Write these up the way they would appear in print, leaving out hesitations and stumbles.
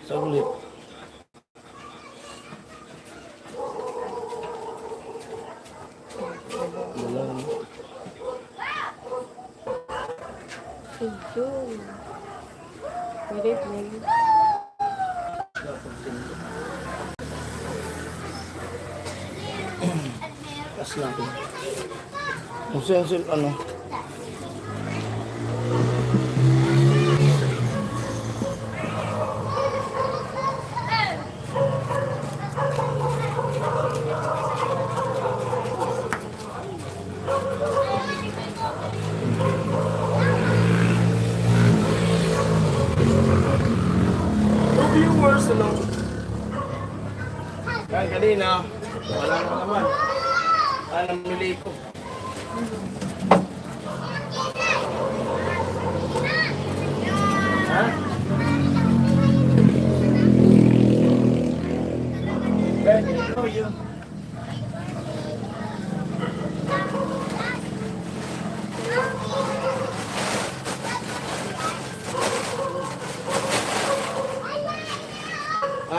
Saglit. Dalan. Ayun. Pwede, pwede. Pas natin. Kung sensil, ano? Two viewers, hello. Kaya kanina, wala na naman. Alam mili ko. Ha? Pwede ko yun.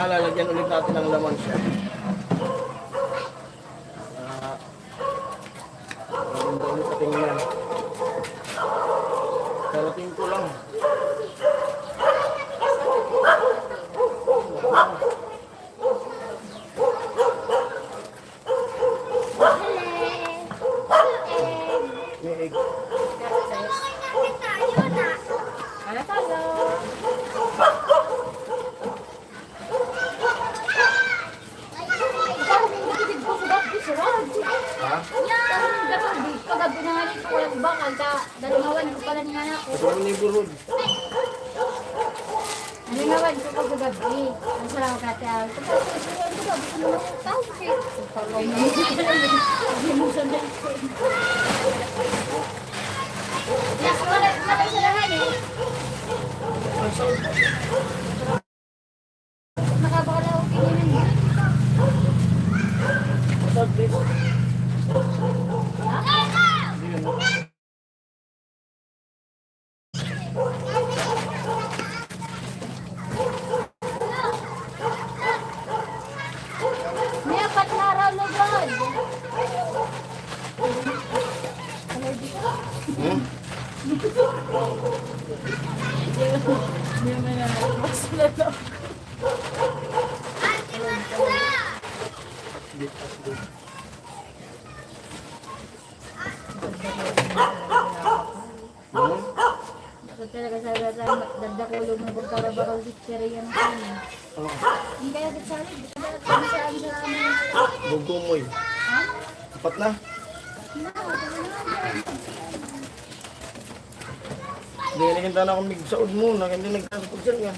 Lalagyan ulit natin ng laman siya. Maganda ulit sa tingnan. Karating ko lang. May egg. Para tayo. Ha? Kagabi na nga rin ko walang bakal ka. Dalingawan ko pala ni anak ko. Ito mo neighborhood. Dalingawan ko kagabi. Ang salamat kate ako. Kapag susuwan ko gabi ko naman ang tao. Hindi mo sandal ko. Yes, wala sa lahat eh. Nakabakala ako kininin. What's up, please? May apat na araw na God. Hindi naman na nalabas na lang. Dapat talaga sa dagdakulog ng pagkarabakal dikteriya ng kanya. Hindi kaya dikteriya, dikteriya kami sa amin sa amin. Bugumoy. Ha? Apat na. Hindi nakinta na kami saod mo. Hindi nagkasapag siya yan.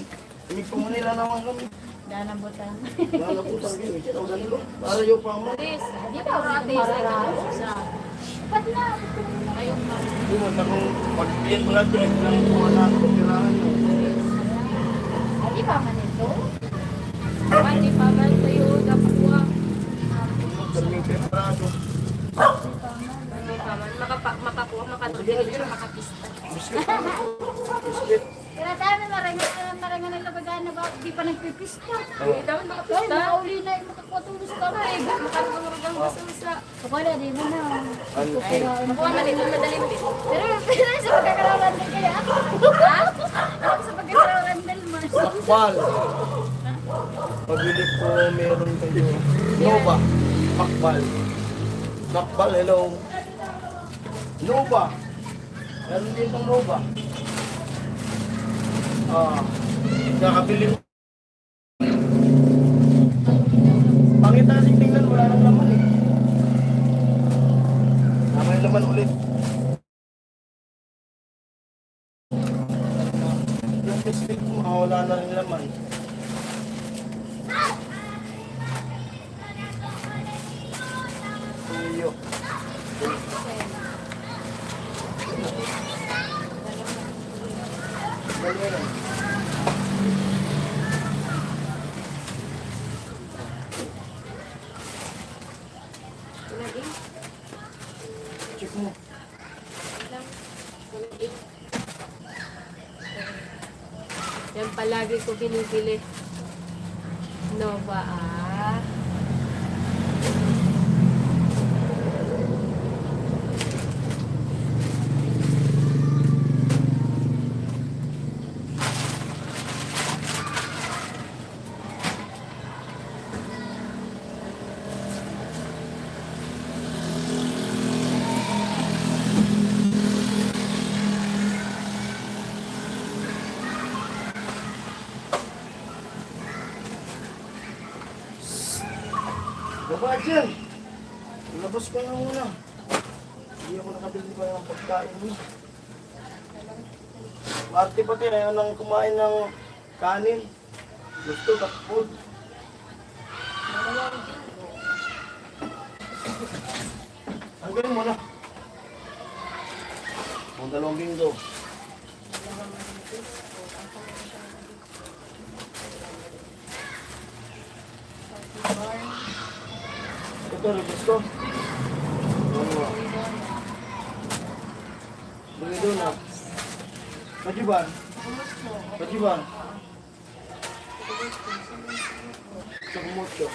Hindi pa Manila naman kami. Daan ang butang. Wala po sa akin. Ito ang dalo. Para yung pa mo. Di ba ako sa Ba't na? Ayun pa. Hindi mo na kung pag-iyan mo natin. Lang mga natin. Tirahan mo. Di ba man ito? Pati pa ba tayo nakuha? Kaming preparado. Makakuha, makadulog, makapista. Biscuit. Biscuit. Kaya dami marangan nila bagaan na ba, di pa nagpipista. Oo. Dapat makapista. Makauli na yung makakuha sa kamay. Makakuha sa Pakala, di mo na. Ano? Makuha na dito, madaling din. Pero sa pagkakarawan din kaya ako. Ha? Ako sa pagkakarawan din man. Makbal. Pabili ko meron kayo. Nova. Makbal. Makbal, hello. Nova. Meron din itong Nova. Nakabili mo. Pangit na kasing tingnan, wala nang laman eh. May laman ulit. Yung biscuit mo, wala na rin laman. Tuyo. Check mo. Yan palagi ko binibili. Nova, ah. Baba dyan! Labas ka na muna. Hindi ako nakabili pa ng pagkain mo. Arte pati na yun ang kumain ng kanin. Gusto, cat food. Hanggang mo na. Ang dalawang binggo. Ito, rubis ko. Bagi doon na. Kajiban? Kajiban? Sa kumotso.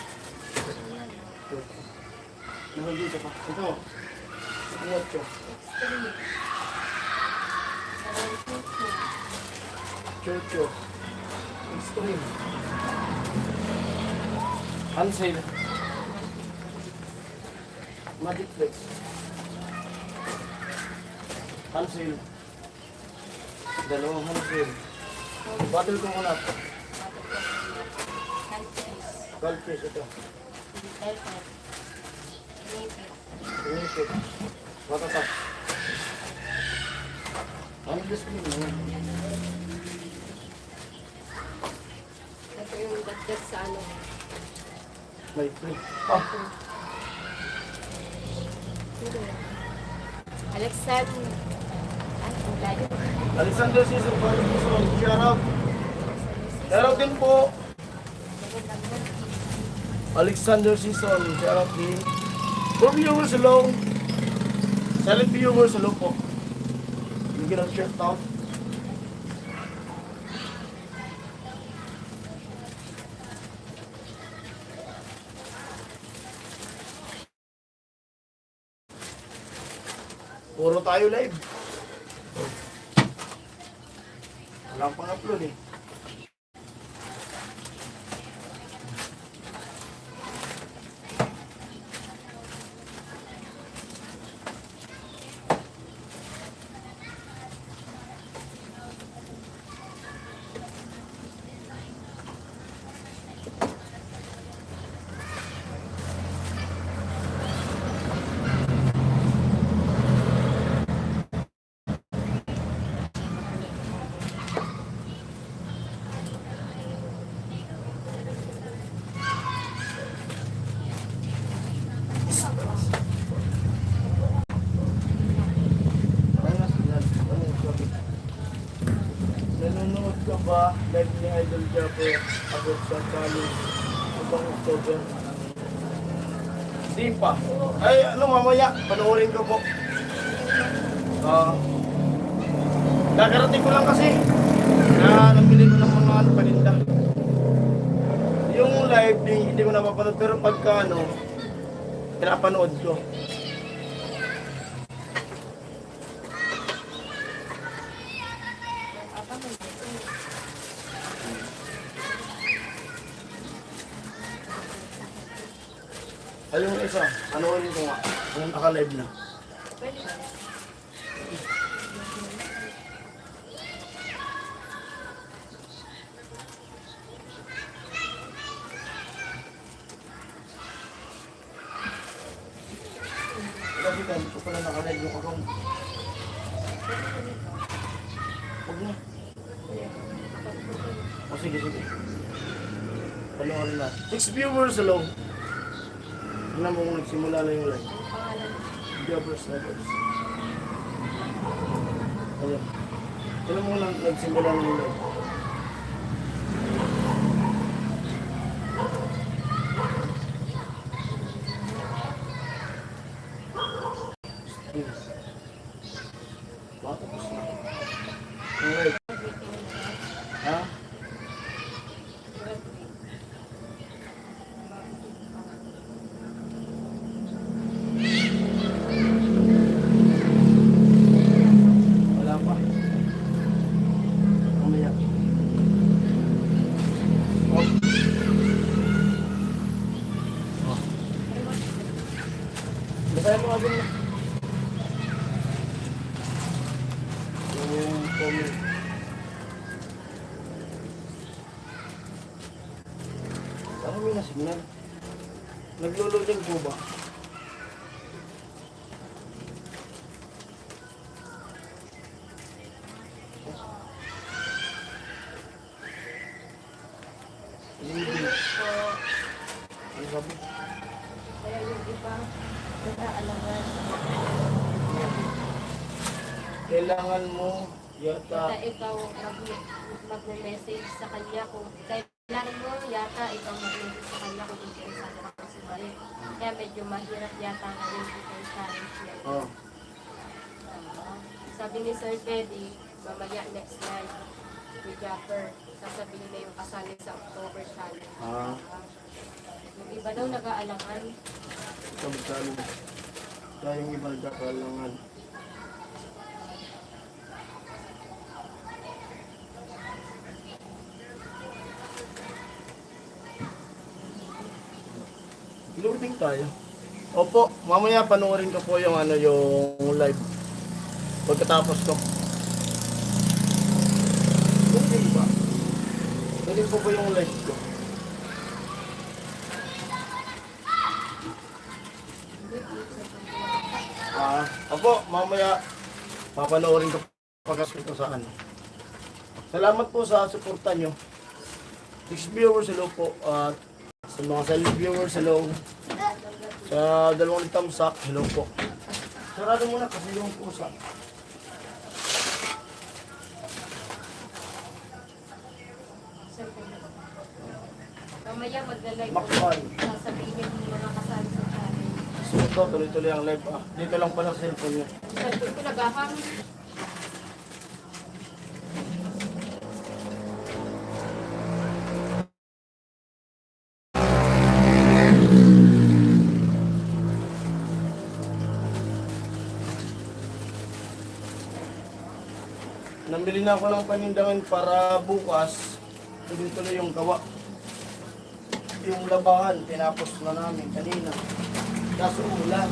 Nakagita pa. Ito. Sa kumotso. Chocho. Extreme. Hansel. Magic Flex. Hansel. Dalawang Hansel. Battle ko muna. Goldfish ito. Inipit. Matatak. Ano discipline mo? Ito yung dagdag sa ano. May free. Ah! Alexander. Ay, ang layo. Alexander Season, shout out. Shout out din po. Alexander Season, shout out din. For viewers alone. Silent viewers alone po. Bigyan ng shout out. Puro tayo live. Walang pang-upload eh. Nanonood ka ba live ni Idol Japper about sa college upang October? Di pa. Ay, ano mamaya, panoorin ko po. Kakarating ko lang kasi na nabili ko ng mga paninda. Yung live, hindi ko napapanood pero pagka ano, pinapanood ko. Ayun yung isa, panoorin ko nga, kung naka-live na. Kasi hindi ko pala naka-live yung account. Huwag na. O sige, sige. Panoorin na. 6 viewers alone. Tignan mo kung nagsimula na yung live. Jobbers Networks. Ayan. Tignan mo kung nagsimula na yung live. Matapos na. Yung live. Ha? tawagin na. Yung comment. Ano may nasignal? Naglo-loading po ba? Hindi po. Ano sabi? Kaya yung iba, nag-aalangan. Kailangan mo yata. Yata ikaw mag-message sa kanya kung kailangan mo yata ikaw mag-message sa kanya kung interesado ka sa sumali. Kaya medyo mahirap yata na yung challenge niya. Oh. Sabi ni Sir Teddy, mamaya next night, with Japper, sasabihin na yung kasali sa October challenge. Yung iba daw nag-aalangan. Sabi tayong iba nagkakalangan. Loading tayo. Opo, mamaya panoorin ko po yung yung live. Pagkatapos ko. Loading ba? Loading po yung live ko. Opo, mamaya papanoorin ko pagkatapos ko sa Salamat po sa suporta nyo. 6 viewers, hello po. At sa mga silent viewers, hello. Sa dalawang thumbs up, hello po. Sarado muna kasi yung pusa. Mamaya magla-live Makpal. sasabihin yung mga kasali sa challenge. So ito, tuloy-tuloy ang live. Dito lang pala sa cellphone nyo. Sabi ko nagahang. Nambili na ako ng panindangan para bukas. Tuloy-tuloy yung gawa. Yung labahan, tinapos na namin kanina. Kaso ulan.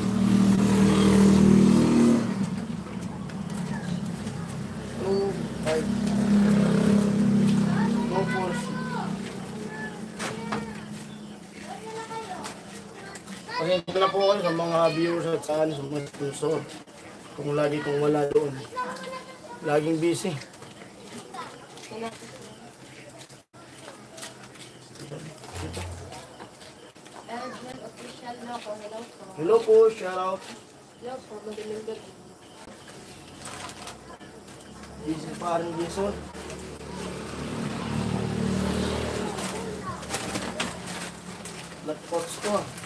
Two, five. Go for pasensya na po kayo sa mga viewers at sa mga sponsor. Kung lagi kong wala doon. Laging busy. Adrian Official Loco, hello po. Hello po, shout out. Hello po, magaling gabi. Busy pa rin Jason. Nag-pots ko.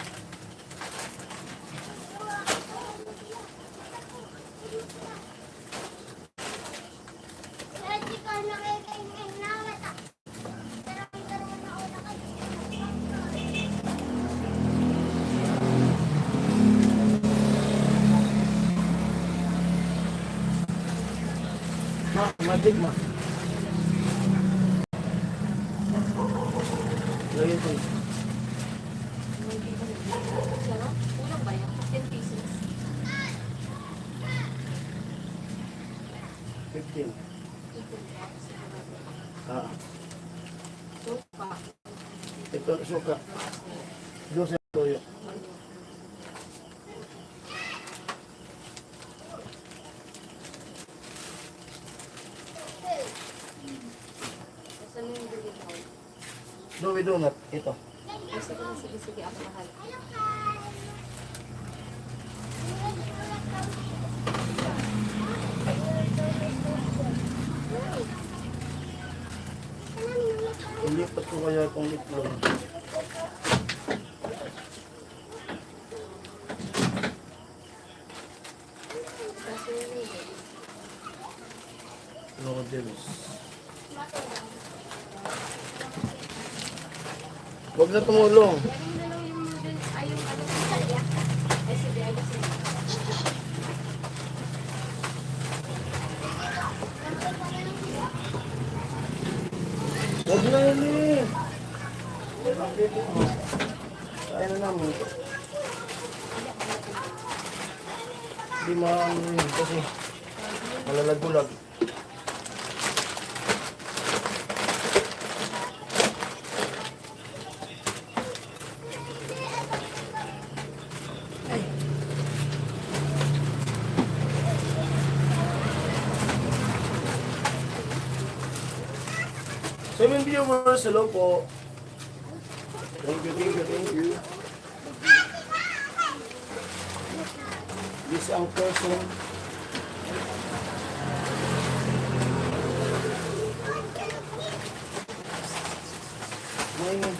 Magic ma. Lagyan ko. Sarap, kulang ba yan? 10 pieces. 15. Ah, Sopa. ito suka. 12 toyo. Saan yung deliver? Dowi donut. Ito. Sige, ako mahal. Ilipat ko kaya itong itlog. Kasi yun Noodles. Huwag na tumulong. Galing na lang yung noodles, ay yung ano sa kanya. Ay sige, ay sige. Huwag na yun eh. Kaya na namin. di maano yun kasi malalagulag. Seven viewers, hello po. Thank you, thank you, thank you. This ang person. Ngayon.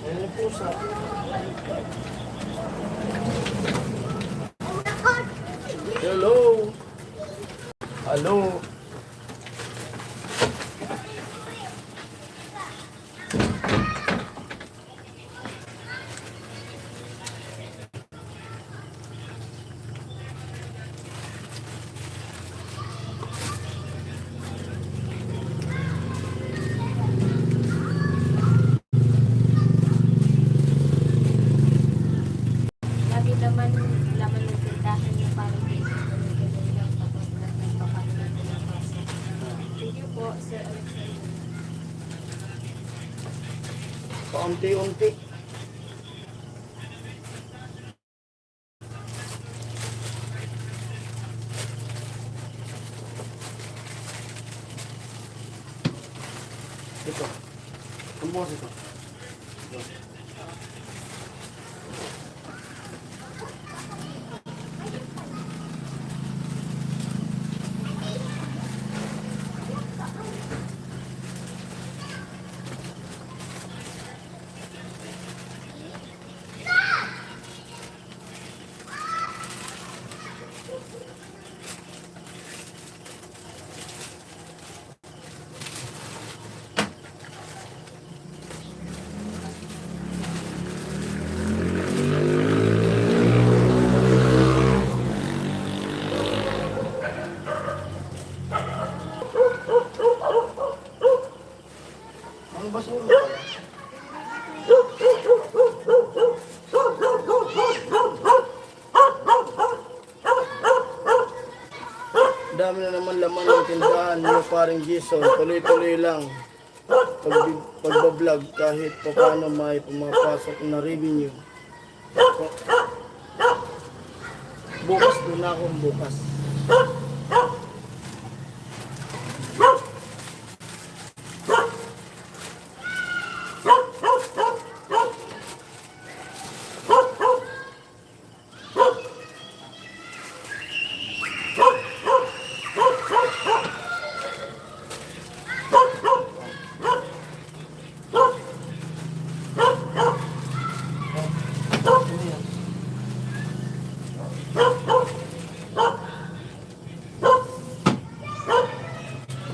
Ayun po sa hello. Hello. Lagi naman laman ng tindahan niya parang ganun lang tapos nagpapakain ng kaso. Thank you po, Sir Alexander. Paunti-unti. Ito. Tumbos ito. Ang basura. Dami na naman laman ng tindahan niyo paring Jason. Tuloy-tuloy lang. Pagbablog kahit pa paano may pumapasok na revenue. Bukas doon na akong bukas.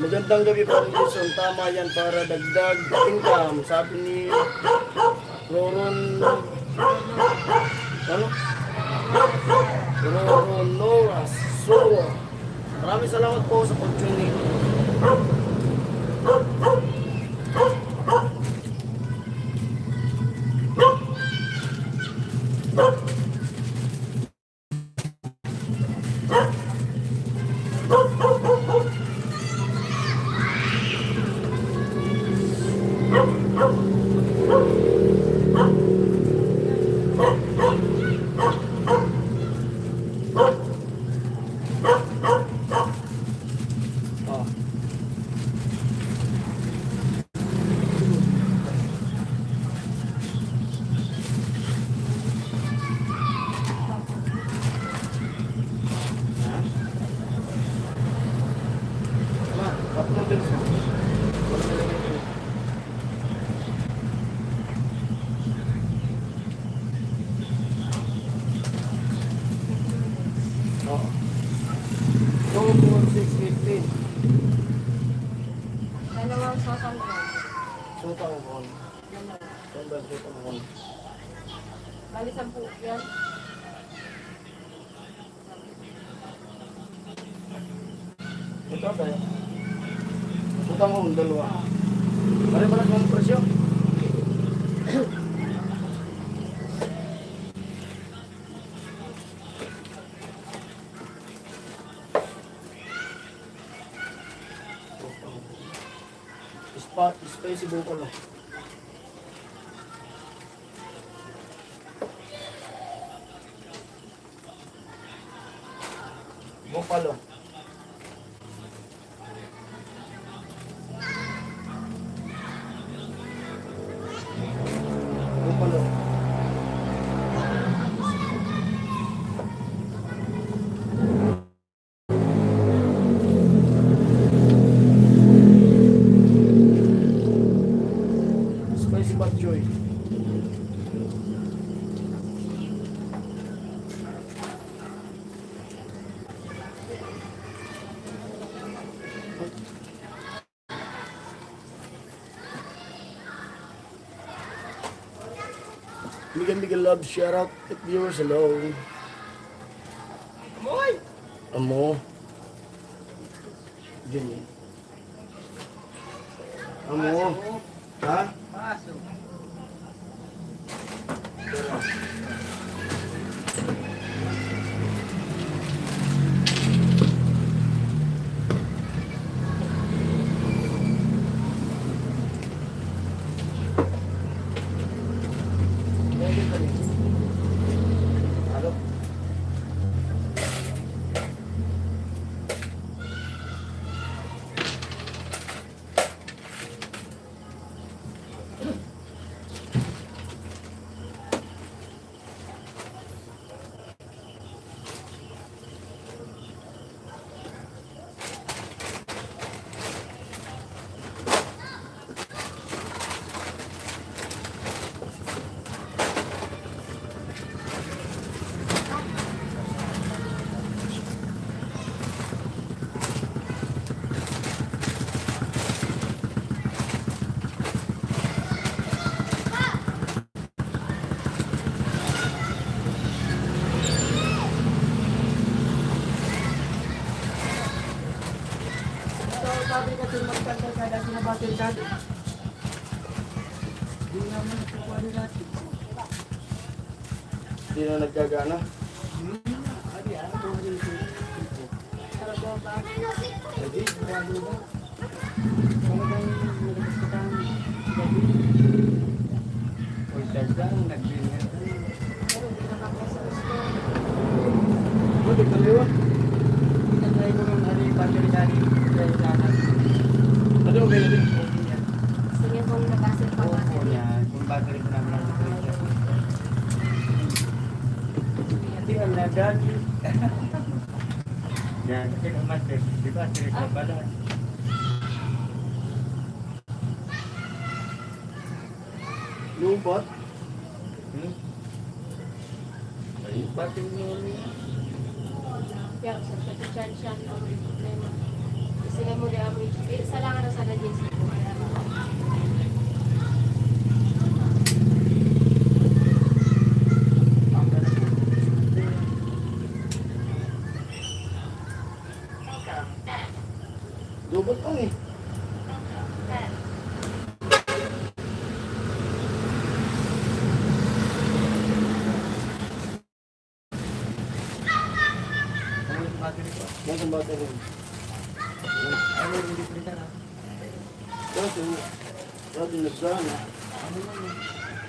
Magandang gabi po, Jason. Tama yan para dagdag income. Sabi ni Roron... Ano? Roron Noras. So, maraming salamat po sa pag-tune. pa ang kon. Saan ba ito ang kon? Bali 10 yan. Ito tayo. Utang mo, dalawa. Pare-pare ng presyo. Spicy buko lang. Buffalo. Buffalo. Spicy bok choy. Miguel love shout out at viewers hello. Amoy. Amo. Ganyan. Amo. Ha? Paso. Halo. Sabi kasi magkanta ka dati na battery dati. Hindi naman nakukuha ni dati. Hindi na nagkagana. Adi, ano po rin ito? Talagang ba? Lagi. Grabe ba? Talagang nilabas ka kang gabi. O talagang nagbingan. Pero hindi nakakaya sa restaurant. Buti kaliwa. Pinatry ko ng ano yung battery dati. Dahil lahat. Ano ba yun? Okay yan. Sige kung nag-asset pa Oo natin. yan. Kung battery ko namin ang differential. Hindi ang nagagi. Yan. Kasi naman, di ba? Sila sa balat. Lubat. Ay, battery mo niya. Kaya sa charge siya ang problema. Sila mo na amoy. Sa lang ano sa gadgets ko. Lubat lang eh. Ano yung battery ko? Masang bata rin. Ano yung differential ha? Kaso, sabi nagsana. Ano man yun?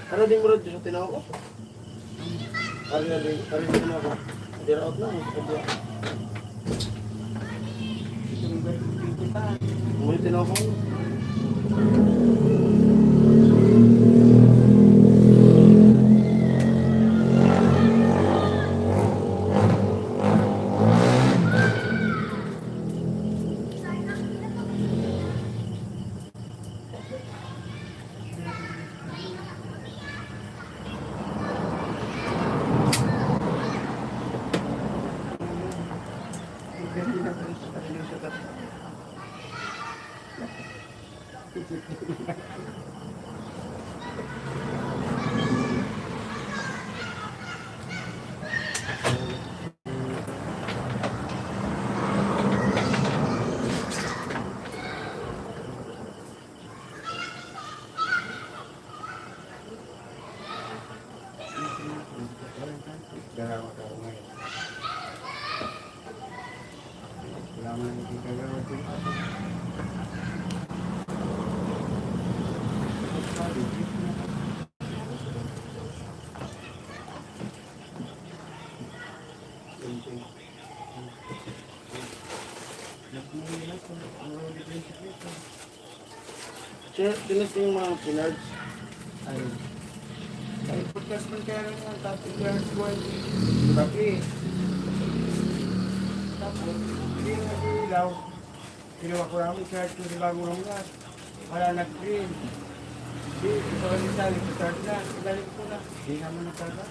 Para din mo rin sa tinaw ko. Para din ako. Hindi raot na. Ito yung battery pa. May tinaw ko. Tinis yung mga pinards. Ay. Ay, podcast man kaya rin ang tapos yung squad. Tapi, tapos, hindi nga ilaw. Kinuha ko namin, charge ko sa bagong hangat. Wala nag-green. Hindi, ito ang sabi, start na. Ibalik ko na. Hindi naman nagkaga.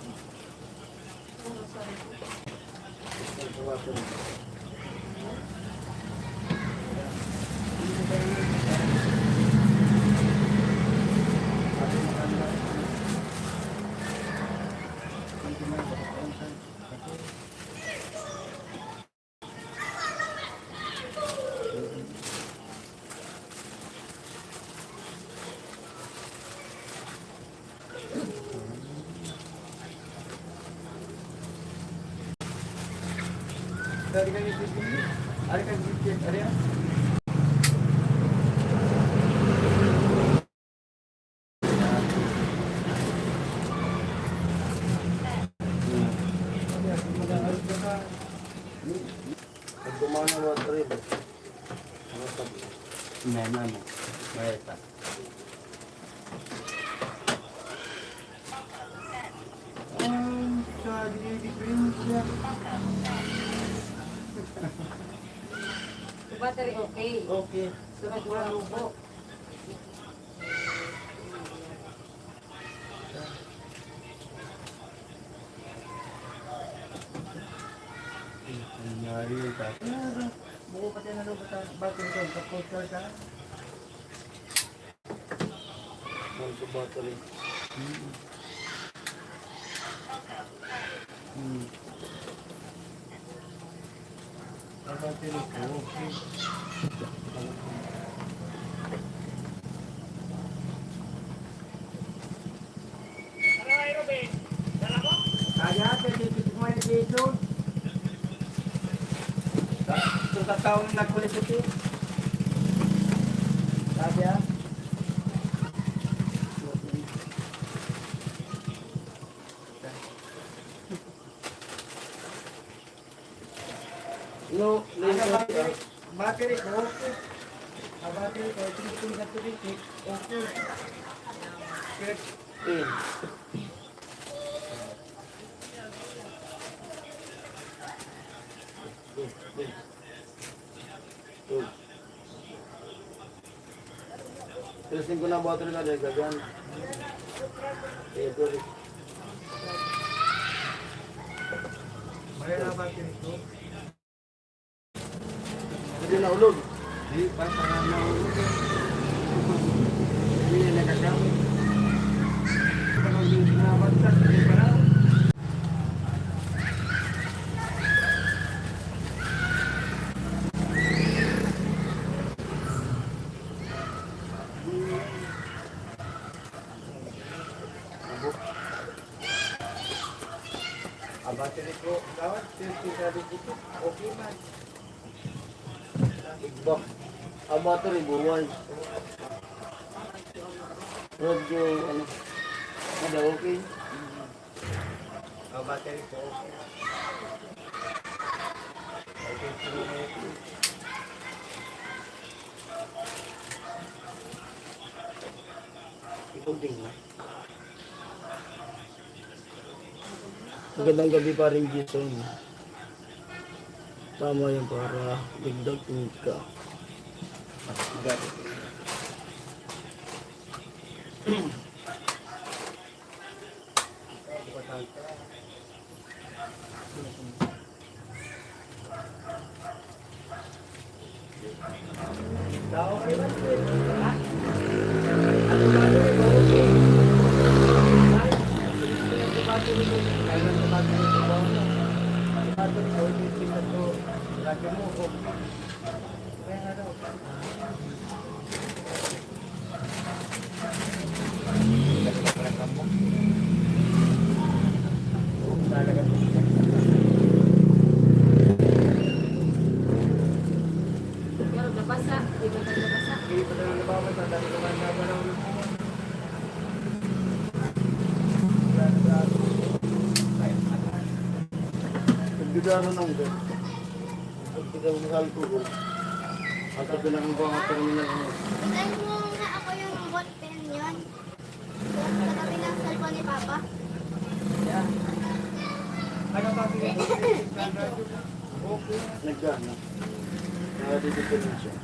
Dari kan itu, ada kan sedikit, ada ya? Pag kumana mo ito rin. Memang, mereka. Battery okay. Okay. Sunod ko lang po. Nangyari yun ka. Buko pati na lubot ang battery ko. Tapos ka. Sa battery. Ang battery ko, okay. Kaya, titik mo yung dito. Ito sa taong nagkulit ito. Sabi ah. No, Battery, battery ko, okay. Ang battery ko, titik na titik, okay. Good. Testing ko na battery na dahil gagan. Ito rin. Maya na battery ko. Hindi na ulog. Di, basta nga mahulog. Hindi na nagagamit. Parang yung sinabagsak, hindi pa lang. Ang battery ko, gawat, 50 dito, okay man. Iba. Ang battery buwan. Radyo, ano. Ada okay. Ang battery ko, okay. Okay, okay. Ikaw din na. Magandang gabi pa rin, Jason. Tama yan para dagdag ka. Okay ba? Ha? Pero nabasa, di ba tayo nabasa? Pagbigaran ng ito. Pagbigaran ng alcohol. At ito lang ang mga terminal mo. Patay mo nga ako yung Katabi ng cellphone ni Papa. Ano pa pinito? Okay. Nagano. Nakadidipin na siya.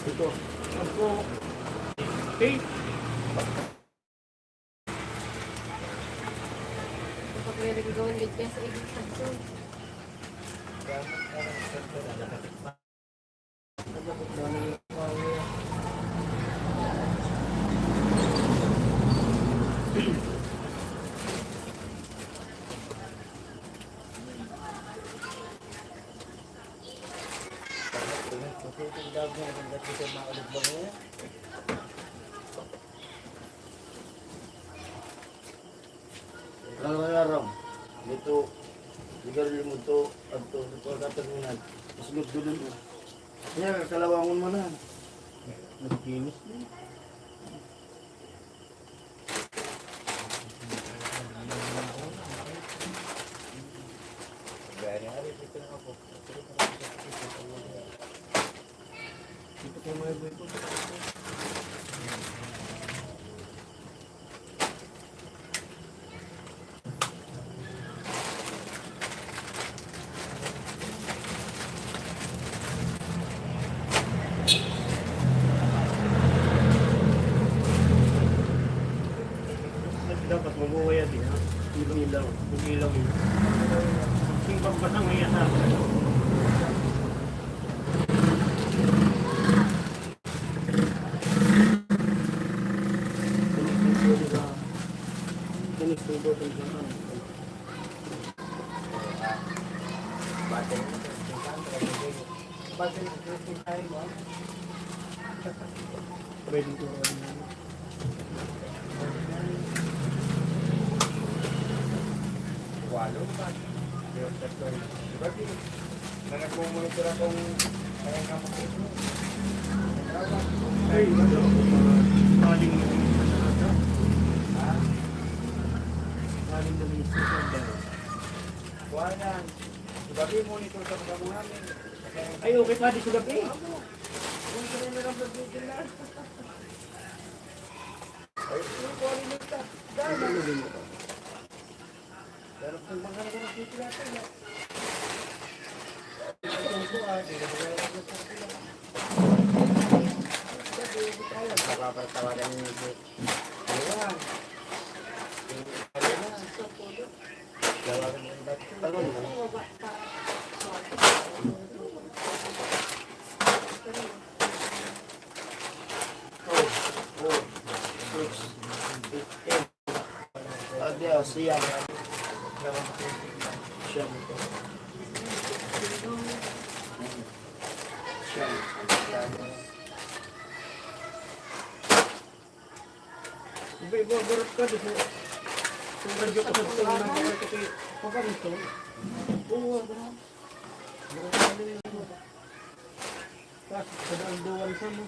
Ito. Okay. Kapag may nagagawin din kaya sa edukasyon. Araw-araw. Dito. Ligarilyo mo to. At to. Dito ang katanungan. Masunod doon mo. Kaya kalawangon mo na. Nagkinis na. Dapat mabuhay din ha. Ilaw. Ilaw yun. Singpag pa sang iya sa akin. Pwede ko walo ba? Yung tatlo. Bakit? Nagmumonitor akong kaya nga mo. Ay, ano? Maling na rin sa nata. Ha? Maling na rin sa nata. Wala. Sabi monitor sa mga namin. Ay, okay pa di sa gabi. Kung sino na lang mag-video na. Ay, yung kuwarin nito. Dahil na. Pero kung mga nakakita natin na. Itong buwan, hindi na mga nakakita sila. Sabi, hindi tayo. Nakapatawagan niyo ito. Ayan. Ayan. Tawagan mo yung bato. Tawagan mo. Adios, siya. Siya mo to. Siya. Iba-iba, barot ka dito. Kung radyo ka sa ito, nang bakit ito, papanito. Oo, bro. Tapos, sa daang-duwan sa mo.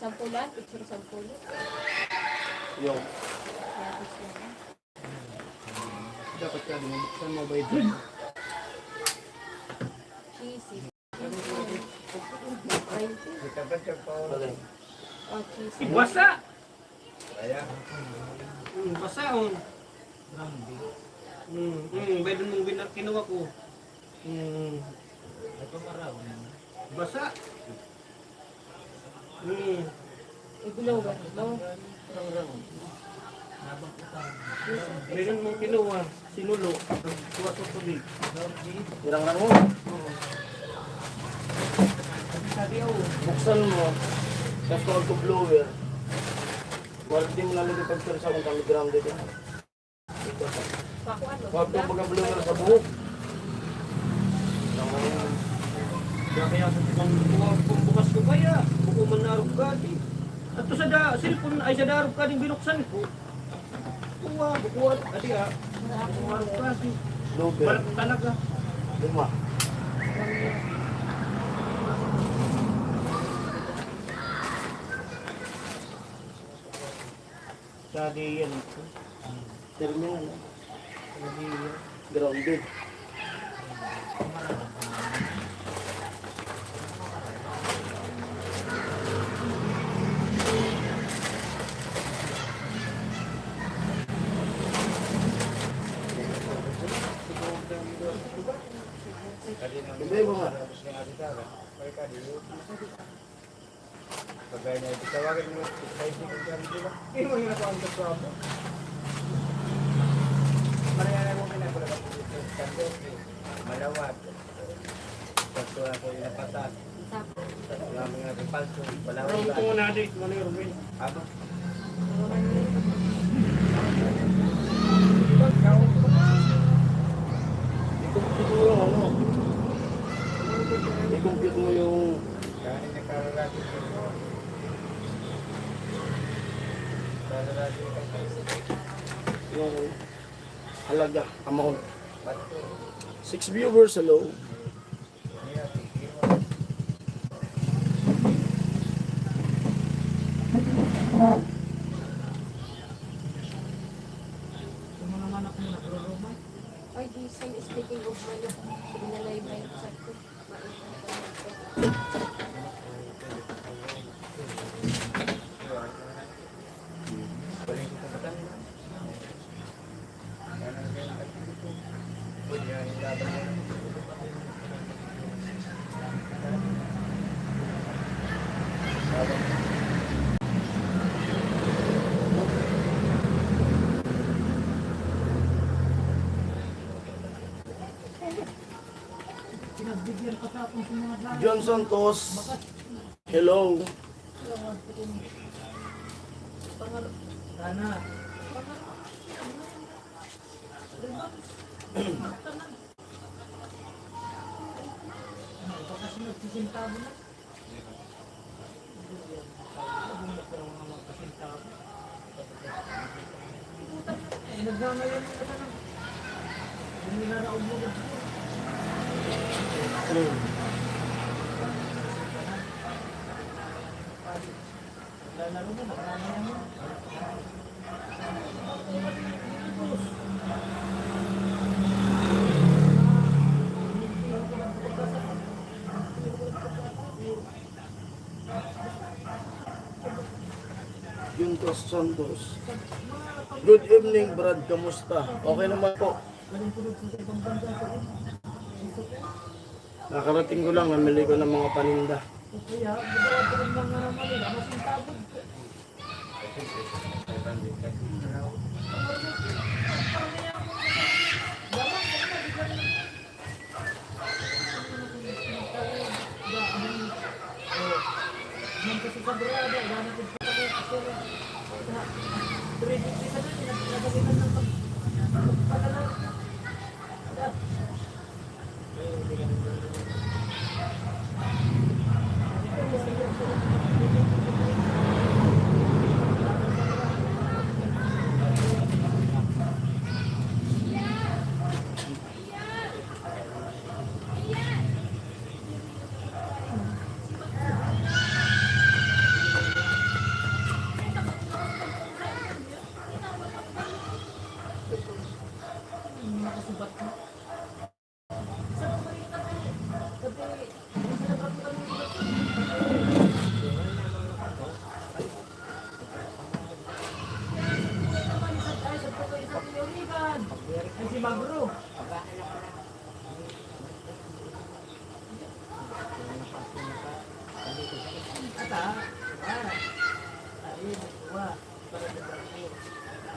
Sampulan, picture sampulan. Yung. Tapos yan. Dapat ka, buksan mo ba ito? Cheesy. Galing. Oh, cheesy. Basa! Basa, oh. Pwede mong kinuha ko. Basa. Igulaw ba? No? Meron mong kinuha, sinulo, kuha sa tubig. Hirang-rang mo. Sabi ako, Buksan mo. Tapos kung ito blower. Wala din mo nalagay pagkarsa kung kami grounded yan. Ito. Paku ano? Huwag itong pagka-blower sa buhok. kaya kung bukas ko kaya, bukuman na arog ka di. At to sa cellphone ay sa darog ka din binuksan ko. Bukuha, adi ha. Dober. Balat talaga. 5. Sali yan. Terminal. Grounded. Hindi mo nga. Pagkaya niya, itawagin mo, hindi mo yung nakuha ang kaswabo. Mariana mo pinagulagap dito sa malawat. Pagkuha ko yung napatan. Wala mo nga palso. Wala mo Parang kung nadik, ano yung Ruben? Aba. I-compute mo yung ano. I-compute mo yung Kaya nagkararati ko. Kararati ko. yung halaga, amount. Ba't 6 viewers, hello. Ay, Jason, speaking of manok, pinalay ba yung chat ko? Balik ko sa kanila. Kaya nang ganyan dito. Pwede nga nilaban mo. John Santos, hello. Juntos Santos. Good evening, Brad. Kamusta? Okay naman po. Nakarating ko lang, namili ko ng mga paninda.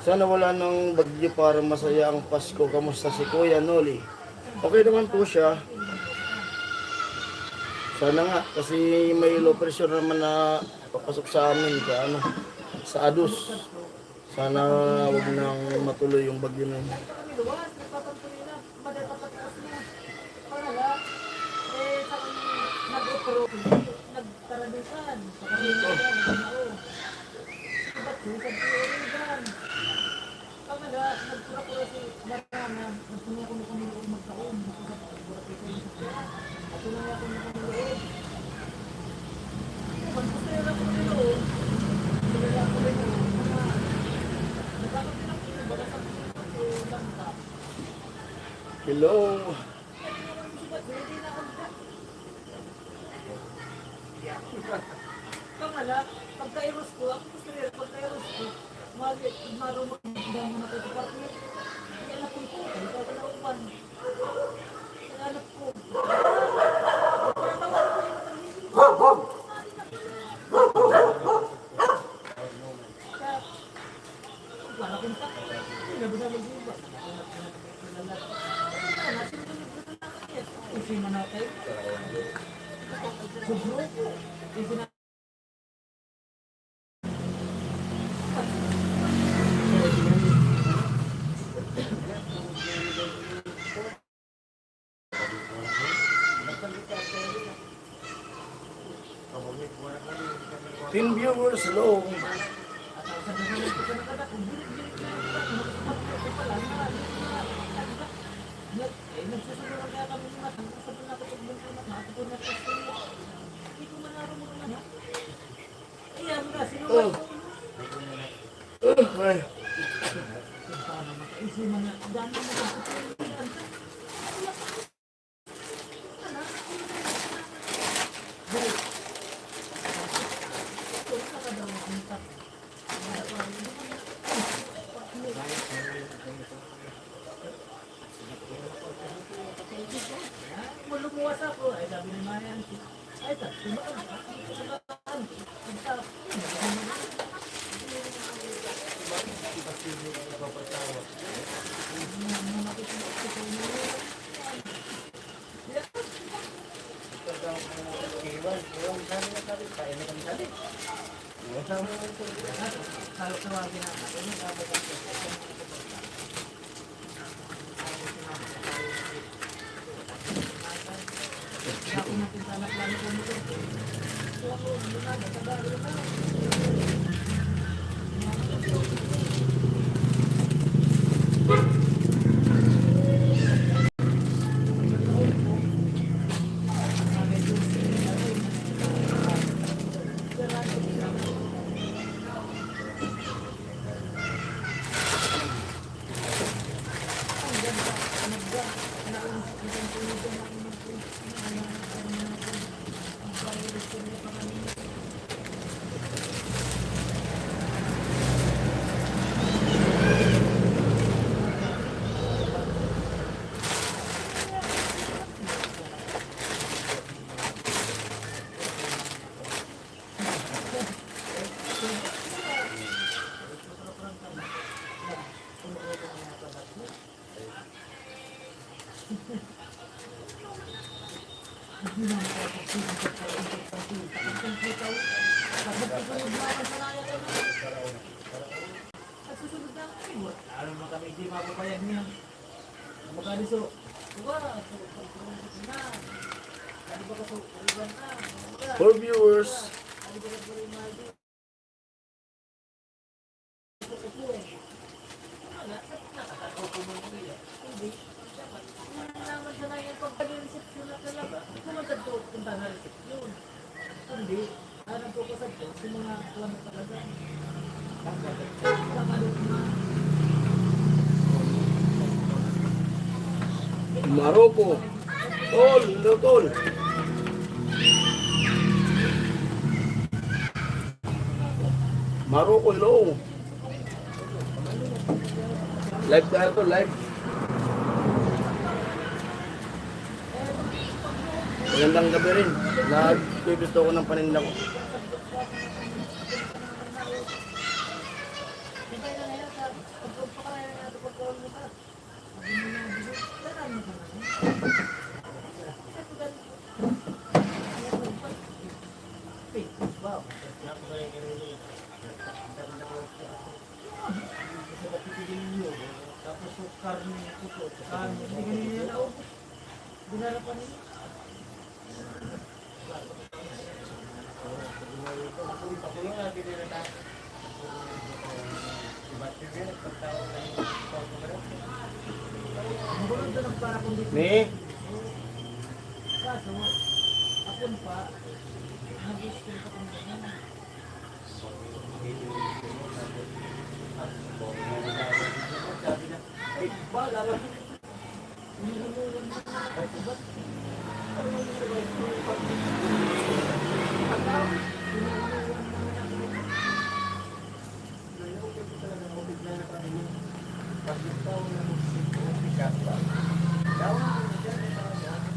Sana wala nang bagyo para masaya ang Pasko. Kamusta si Kuya Noli? Okay naman po siya. Sana nga, kasi may low pressure naman na papasok sa amin sa Adus. Sana wag nang matuloy yung bagyo na yun. Hello. Kamala, pagka-eros ko, ako gusto rin, pagka-eros ko, marunong magdang mo na kayo sa partner. Kaya anak ko ito, kaya ito na upan. Kaya anak ko. Wala kong tak. Hindi na bisa mag-iba. Isi manatay. Subro. Isi na. 10 viewers, hello. Ay. Lumuwas ako, ay sabi ni Mayan, ay alam mo kami, hindi mapapayag niya. Magkaliso. Wala, na. Kali ba kaso, uliban na. 4 viewers. Kali ba kaso, uliban na. Wala, nakakatawa ko mo nila. Hindi. Wala naman sa na yung pagpag-reception na talaga. Kumagad ko, punta na reception. Hindi. Hanap ko kasag ko, sa mga alam talaga. Maroko. Tol, hello tol. Maroko, hello. Live tayo to, live. Magandang gabi rin. Nag-gusto ko ng paninda ko. Tapos yung karne puto, karne, hindi ganyan yan ako. Binarapan niya. Pakulong natin nila na. Magulong doon ang para kung dito. Ni? Kaso, apon pa, nag-gusto ko kung ganyan. Ay, bala lang. Hinihululan mo na ako. Ba't? Ano mo yung sabay? Agaw, hinihululan mo na ako. Ngayon, ko talaga ako bigla na kami. Pag yung tao na magsikat pa, daw na dyan, ay pagado.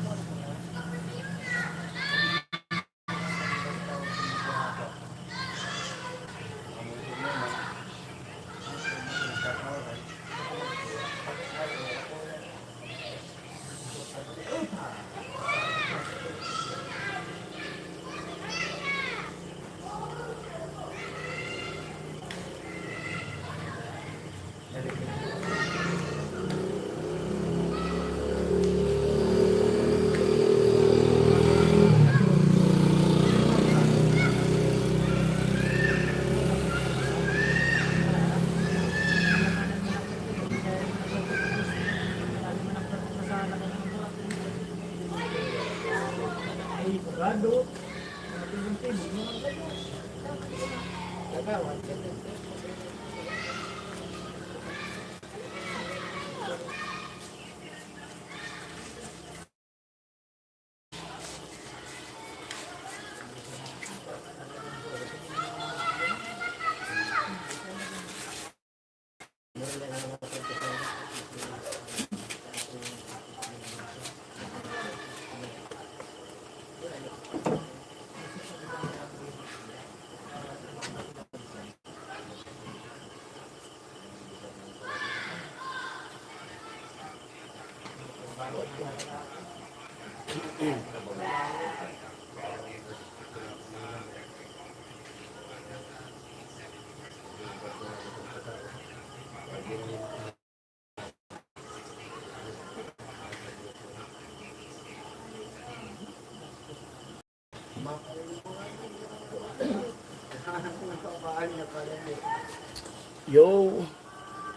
Yo,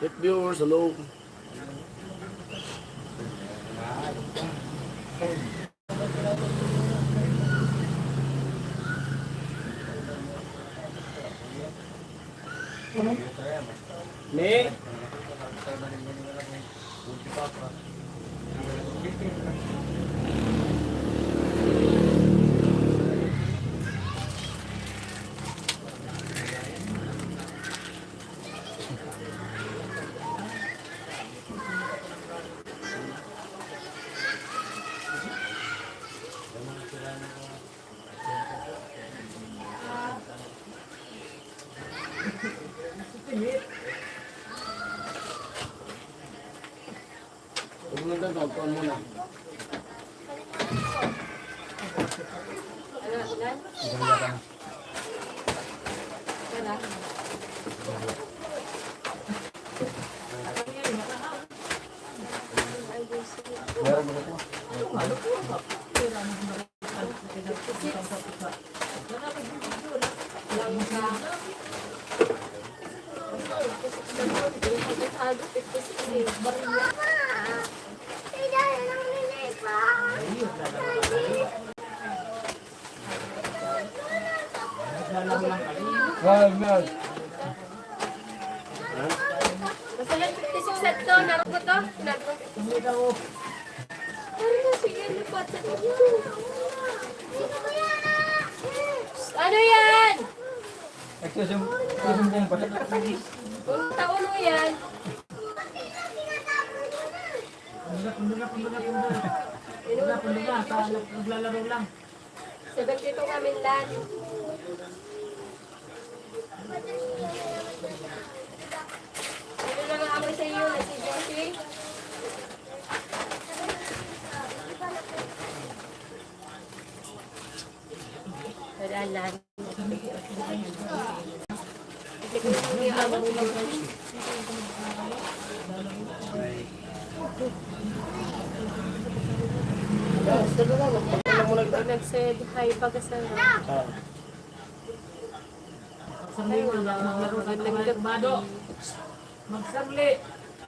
hit viewers, hello. Ni? Huwag mo doon, huwag muna. Ano, ulan? Wala. Meron mo ito? Wag na. Basta yan, 56 set to. Naroon ko to. Naroon. Ano, sige, lipat sa inyo. Ano yan? Kung taon mo yan, Naglalaro lang. 72 kami lang. Ano lang ang amoy sa iyo na si Josie? Padalan. Hindi ko lang yung amoy lang. Nag-said hi pagkasara. Sa mga naglaro sa mga Magandang kabado. gabi. Magsarli.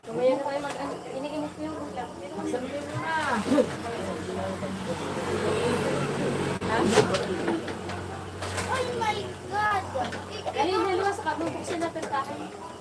Mamaya na tayo iniinit ko yung ulam. Magsarli mo na. Ha? Oh my God! Dali na luwas, bubuksin natin tayo.